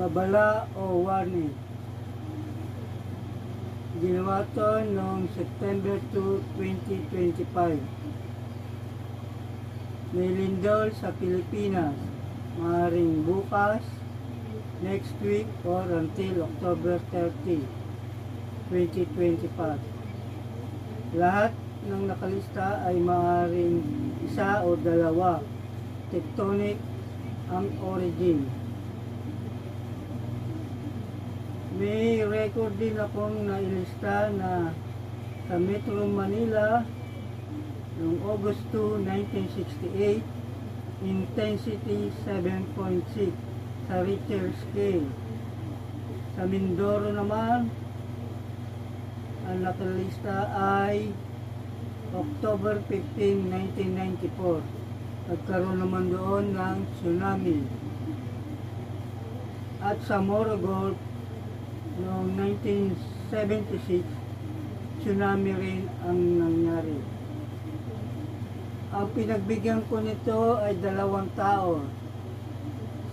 babala o warning. Ginawa to noong September 2, 2025. May lindol sa Pilipinas, maaaring bukas, next week, or until October 30, 2025. Lahat ng nakalista ay maaaring isa o dalawa tectonic ang origin. May record din akong nailista na sa Metro Manila noong August 2, 1968, intensity 7.6 sa Richter scale. Sa Mindoro naman, ang nakalista ay October 15, 1994. Nagkaroon naman doon ng tsunami. At sa Morogoro, noong 1976, tsunami rin ang nangyari. Ang pinagbigyan ko nito ay dalawang tao,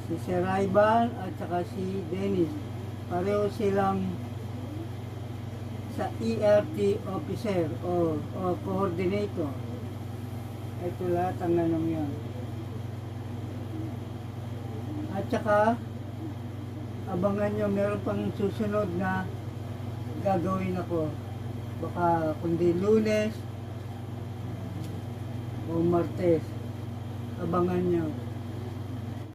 si Sir Ivan at saka si Dennis. Pareho silang sa ERT officer o coordinator. Ito lahat ang nanong yan. At saka abangan nyo, meron pang susunod na gagawin ako. Baka kundi Lunes o Martes. Abangan nyo.